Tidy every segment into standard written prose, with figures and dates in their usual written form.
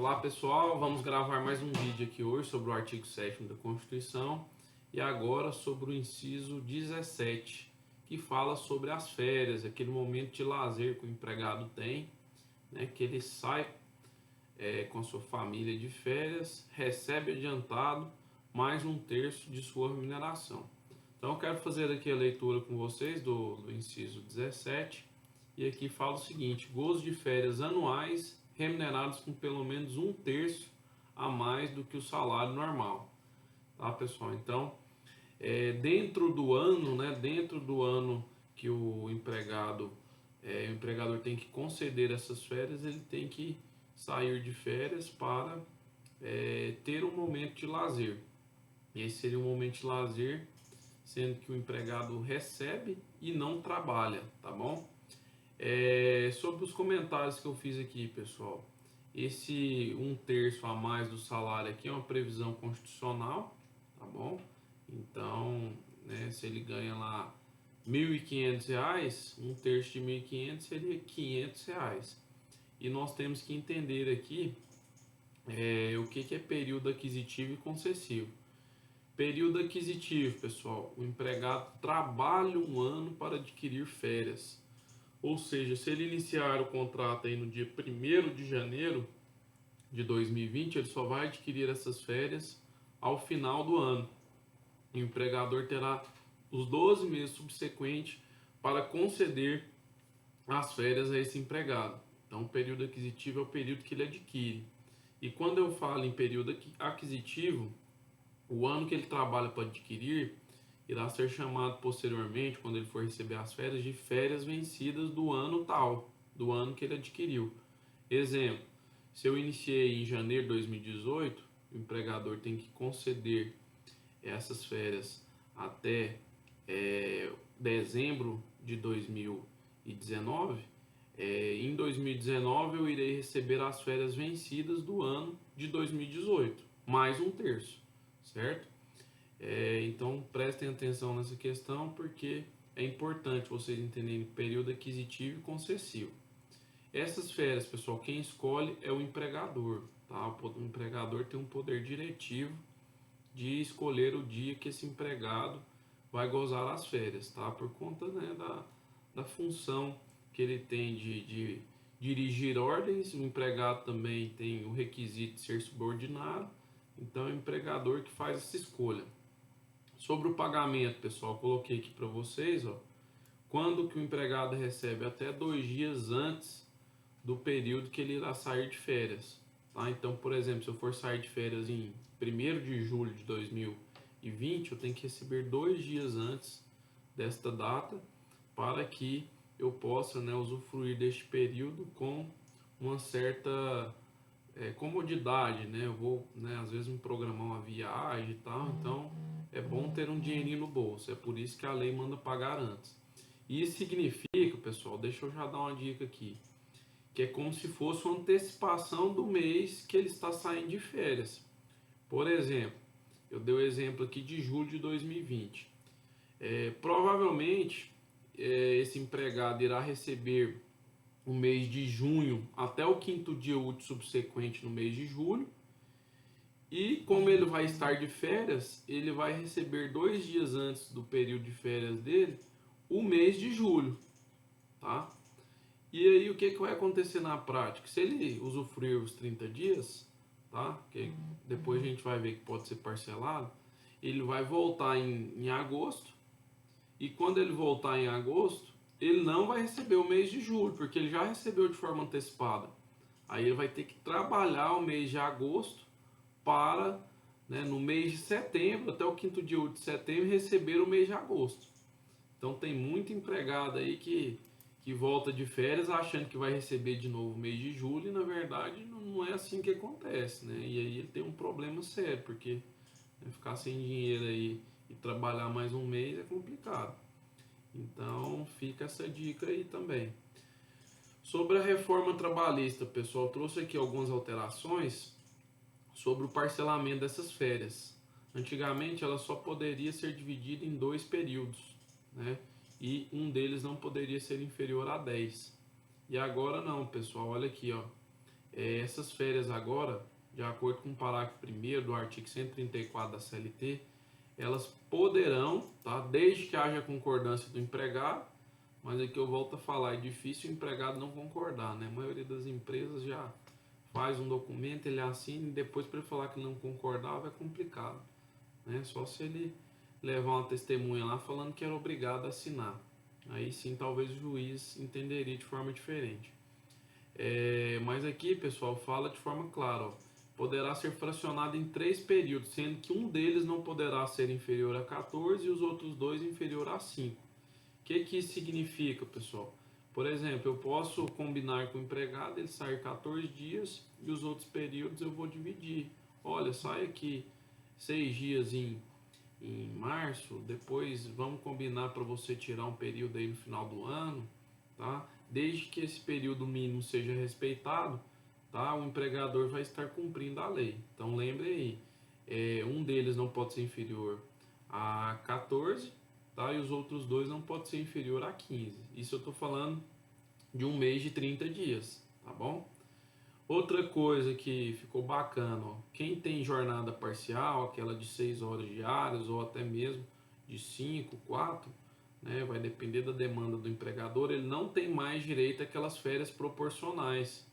Olá pessoal, vamos gravar mais um vídeo aqui hoje sobre o artigo 7º da Constituição e agora sobre o inciso 17, que fala sobre as férias, aquele momento de lazer que o empregado tem, né, que ele sai com a sua família de férias, recebe adiantado mais 1/3 de sua remuneração. Então eu quero fazer aqui a leitura com vocês do inciso 17 e aqui fala o seguinte: gozo de férias anuais remunerados com pelo menos 1/3 a mais do que o salário normal, tá pessoal? Então, dentro do ano, né, dentro do ano que o empregador tem que conceder essas férias, ele tem que sair de férias para ter um momento de lazer. E esse seria um momento de lazer, sendo que o empregado recebe e não trabalha, tá bom? Sobre os comentários que eu fiz aqui, pessoal, esse 1/3 a mais do salário aqui é uma previsão constitucional, tá bom? Então, né, se ele ganha lá R$ 1.500, 1/3 de 1.500 seria R$ 500. E nós temos que entender aqui o que é período aquisitivo e concessivo. Período aquisitivo, pessoal, o empregado trabalha um ano para adquirir férias. Ou seja, se ele iniciar o contrato aí no dia 1º de janeiro de 2020, ele só vai adquirir essas férias ao final do ano. E o empregador terá os 12 meses subsequentes para conceder as férias a esse empregado. Então, o período aquisitivo é o período que ele adquire. E quando eu falo em período aquisitivo, o ano que ele trabalha para adquirir irá ser chamado posteriormente, quando ele for receber as férias, de férias vencidas do ano tal, do ano que ele adquiriu. Exemplo, se eu iniciei em janeiro de 2018, o empregador tem que conceder essas férias até dezembro de 2019. Em 2019 eu irei receber as férias vencidas do ano de 2018, mais 1/3, certo? Então prestem atenção nessa questão, porque é importante vocês entenderem período aquisitivo e concessivo. Essas férias, pessoal, quem escolhe é o empregador, tá? O empregador tem um poder diretivo de escolher o dia que esse empregado vai gozar as férias, tá? Por conta, né, da função que ele tem de dirigir ordens. O empregado também tem o requisito de ser subordinado, então é o empregador que faz essa escolha. Sobre o pagamento, pessoal, coloquei aqui para vocês, ó, quando que o empregado recebe até 2 dias antes do período que ele irá sair de férias, tá? Então, por exemplo, se eu for sair de férias em 1º de julho de 2020, eu tenho que receber 2 dias antes desta data para que eu possa, né, usufruir deste período com uma certa comodidade, né? Eu vou, né, às vezes me programar uma viagem e tal, então é bom ter um dinheirinho no bolso. É por isso que a lei manda pagar antes. E isso significa, pessoal, deixa eu já dar uma dica aqui, que é como se fosse uma antecipação do mês que ele está saindo de férias. Por exemplo, eu dei o exemplo aqui de julho de 2020. Provavelmente esse empregado irá receber o mês de junho até o 5º dia útil subsequente no mês de julho. E como ele vai estar de férias, ele vai receber 2 dias antes do período de férias dele, o mês de julho, tá? E aí o que vai acontecer na prática? Se ele usufruir os 30 dias, tá? Que depois a gente vai ver que pode ser parcelado, ele vai voltar em agosto, e quando ele voltar em agosto, ele não vai receber o mês de julho, porque ele já recebeu de forma antecipada. Aí ele vai ter que trabalhar o mês de agosto para, né, no mês de setembro, até o 5º dia útil de setembro, receber o mês de agosto. Então tem muito empregado aí que volta de férias achando que vai receber de novo o mês de julho, e na verdade não é assim que acontece, né? E aí ele tem um problema sério, porque, né, ficar sem dinheiro aí e trabalhar mais um mês é complicado. Então fica essa dica aí também. Sobre a reforma trabalhista, pessoal, trouxe aqui algumas alterações sobre o parcelamento dessas férias. Antigamente ela só poderia ser dividida em 2 períodos, né? E um deles não poderia ser inferior a 10. E agora não, pessoal, olha aqui, ó. Essas férias agora, de acordo com o parágrafo 1º do artigo 134 da CLT, elas poderão, tá? Desde que haja concordância do empregado, mas aqui eu volto a falar, é difícil o empregado não concordar, né? A maioria das empresas já faz um documento, ele assina e depois para ele falar que não concordava é complicado, né? Só se ele levar uma testemunha lá falando que era obrigado a assinar. Aí sim talvez o juiz entenderia de forma diferente. Mas aqui, pessoal, fala de forma clara, ó, poderá ser fracionado em 3 períodos, sendo que um deles não poderá ser inferior a 14 e os outros 2 inferior a 5. O que isso significa, pessoal? Por exemplo, eu posso combinar com o empregado, ele sair 14 dias e os outros períodos eu vou dividir. Olha, sai aqui 6 dias em março, depois vamos combinar para você tirar um período aí no final do ano, tá? Desde que esse período mínimo seja respeitado, tá? O empregador vai estar cumprindo a lei. Então lembre aí, um deles não pode ser inferior a 14, tá? E os outros 2 não podem ser inferior a 15. Isso eu estou falando de um mês de 30 dias, tá bom? Outra coisa que ficou bacana, ó, quem tem jornada parcial, aquela de 6 horas diárias ou até mesmo de 5, 4, né, vai depender da demanda do empregador, ele não tem mais direito àquelas férias proporcionais,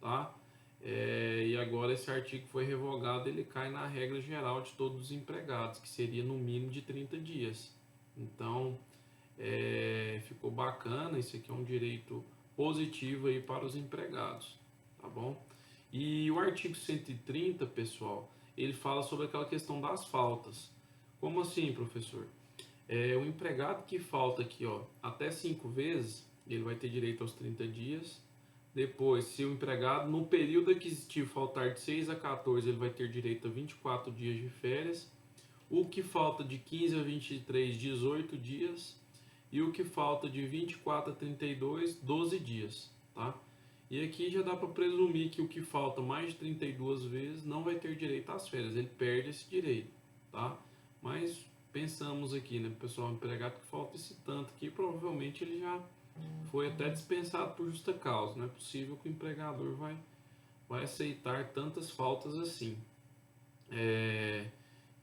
tá? E agora esse artigo foi revogado, ele cai na regra geral de todos os empregados, que seria no mínimo de 30 dias. Então, ficou bacana, isso aqui é um direito positivo aí para os empregados, tá bom? E o artigo 130, pessoal, ele fala sobre aquela questão das faltas. Como assim, professor? O empregado que falta aqui, ó, até 5 vezes, ele vai ter direito aos 30 dias. Depois, se o empregado no período aquisitivo faltar de 6 a 14, ele vai ter direito a 24 dias de férias. O que falta de 15 a 23, 18 dias. E o que falta de 24 a 32, 12 dias, tá? E aqui já dá para presumir que o que falta mais de 32 vezes não vai ter direito às férias, ele perde esse direito, tá? Mas pensamos aqui, né, pessoal, empregado que falta esse tanto aqui, provavelmente ele já foi até dispensado por justa causa, não é possível que o empregador vai aceitar tantas faltas assim.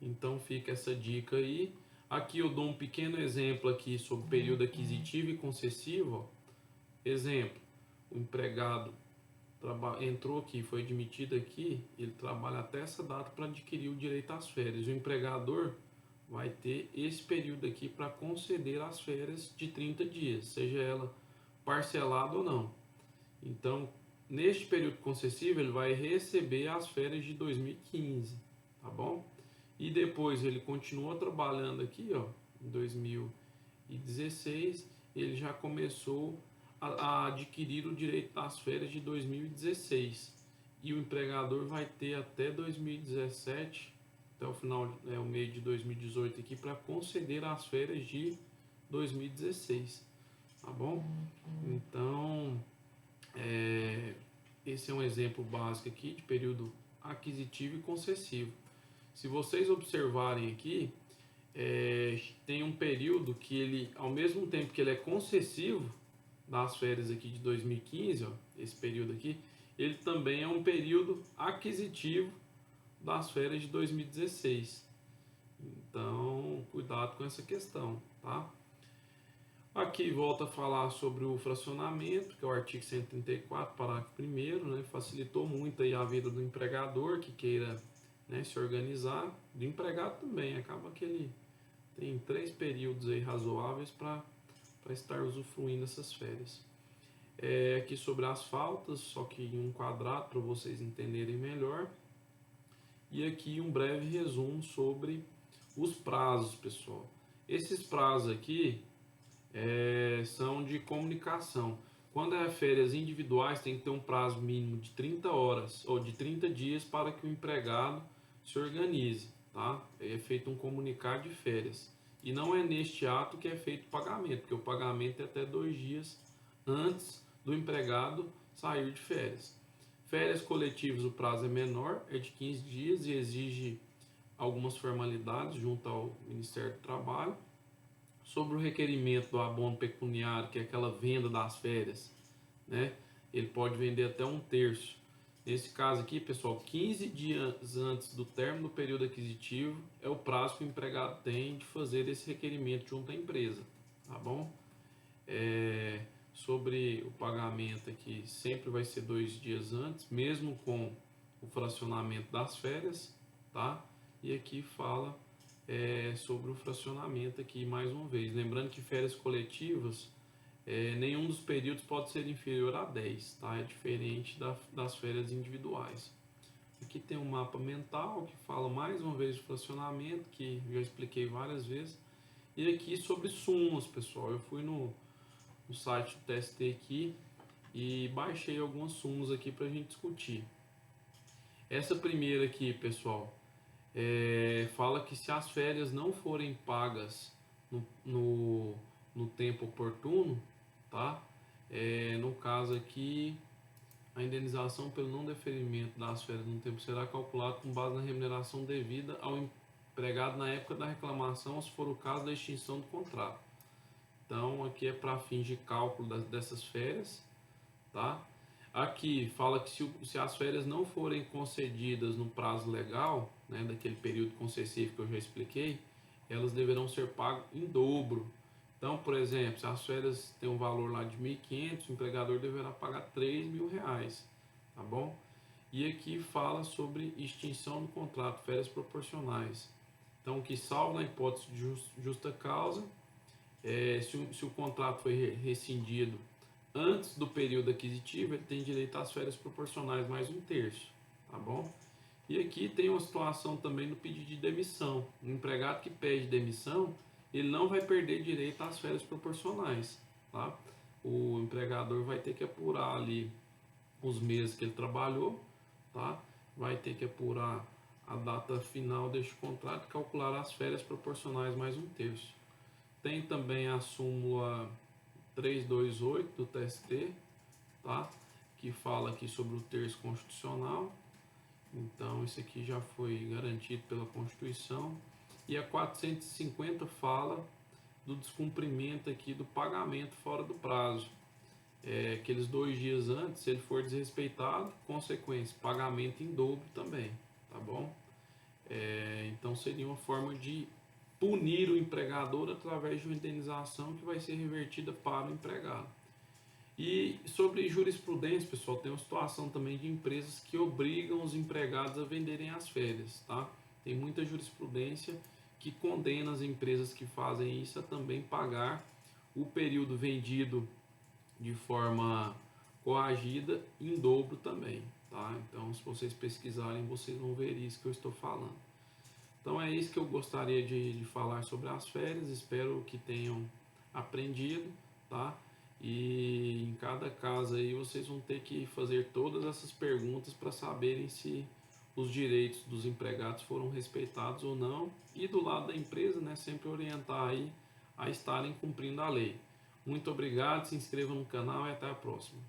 Então fica essa dica aí. Aqui eu dou um pequeno exemplo aqui sobre período aquisitivo e concessivo. Exemplo, o empregado entrou aqui, foi admitido aqui, ele trabalha até essa data para adquirir o direito às férias. O empregador vai ter esse período aqui para conceder as férias de 30 dias, seja ela parcelada ou não. Então, neste período concessivo, ele vai receber as férias de 2015, tá bom? E depois ele continua trabalhando aqui, ó, em 2016, ele já começou a adquirir o direito às férias de 2016. E o empregador vai ter até 2017, até o final, o meio de 2018 aqui, para conceder as férias de 2016, tá bom? Então, esse é um exemplo básico aqui de período aquisitivo e concessivo. Se vocês observarem aqui, tem um período que ele, ao mesmo tempo que ele é concessivo, das férias aqui de 2015, ó, esse período aqui, ele também é um período aquisitivo das férias de 2016. Então, cuidado com essa questão, tá? Aqui volta a falar sobre o fracionamento, que é o artigo 134, parágrafo 1º, né? Facilitou muito aí a vida do empregador que queira, né, se organizar, do empregado também, acaba que ele tem 3 períodos aí razoáveis para estar usufruindo dessas férias. Aqui sobre as faltas, só que em um quadrado para vocês entenderem melhor. E aqui um breve resumo sobre os prazos, pessoal. Esses prazos aqui são de comunicação. Quando é férias individuais, tem que ter um prazo mínimo de 30 horas ou de 30 dias para que o empregado se organize, tá? É feito um comunicado de férias. E não é neste ato que é feito o pagamento, porque o pagamento é até 2 dias antes do empregado sair de férias. Férias coletivas, o prazo é menor, é de 15 dias e exige algumas formalidades junto ao Ministério do Trabalho. Sobre o requerimento do abono pecuniário, que é aquela venda das férias, né? Ele pode vender até 1/3. Nesse caso aqui, pessoal, 15 dias antes do término do período aquisitivo é o prazo que o empregado tem de fazer esse requerimento junto à empresa, tá bom? Sobre o pagamento aqui, sempre vai ser 2 dias antes, mesmo com o fracionamento das férias, tá? E aqui fala sobre o fracionamento aqui mais uma vez. Lembrando que férias coletivas, nenhum dos períodos pode ser inferior a 10, tá? É diferente das férias individuais. Aqui tem um mapa mental que fala mais uma vez de fracionamento, que eu já expliquei várias vezes. E aqui sobre súmulas, pessoal. Eu fui no site do TST aqui e baixei algumas súmulas aqui para a gente discutir. Essa primeira aqui, pessoal, fala que se as férias não forem pagas no tempo oportuno, tá? No caso aqui, a indenização pelo não deferimento das férias no tempo será calculada com base na remuneração devida ao empregado na época da reclamação, se for o caso da extinção do contrato. Então, aqui é para fins de cálculo dessas férias, tá? Aqui fala que se as férias não forem concedidas no prazo legal, né, daquele período concessivo que eu já expliquei, elas deverão ser pagas em dobro. Então, por exemplo, se as férias têm um valor lá de R$ 1.500, o empregador deverá pagar R$ 3.000, tá bom? E aqui fala sobre extinção do contrato, férias proporcionais. Então, que salvo na hipótese de justa causa, se o contrato foi rescindido antes do período aquisitivo, ele tem direito às férias proporcionais mais 1/3, tá bom? E aqui tem uma situação também no pedido de demissão. O empregado que pede demissão, ele não vai perder direito às férias proporcionais, tá? O empregador vai ter que apurar ali os meses que ele trabalhou, tá? Vai ter que apurar a data final deste contrato e calcular as férias proporcionais mais 1/3. Tem também a súmula 328 do TST, tá? Que fala aqui sobre o terço constitucional. Então, isso aqui já foi garantido pela Constituição. E a 450 fala do descumprimento aqui do pagamento fora do prazo. Aqueles 2 dias antes, se ele for desrespeitado, consequência, pagamento em dobro também, tá bom? Então, seria uma forma de punir o empregador através de uma indenização que vai ser revertida para o empregado. E sobre jurisprudência, pessoal, tem uma situação também de empresas que obrigam os empregados a venderem as férias, tá? Tem muita jurisprudência que condena as empresas que fazem isso a também pagar o período vendido de forma coagida em dobro também, tá? Então, se vocês pesquisarem, vocês vão ver isso que eu estou falando. Então é isso que eu gostaria de falar sobre as férias, espero que tenham aprendido, tá? E em cada caso aí vocês vão ter que fazer todas essas perguntas para saberem se os direitos dos empregados foram respeitados ou não, e do lado da empresa, né, sempre orientar aí a estarem cumprindo a lei. Muito obrigado, se inscreva no canal e até a próxima.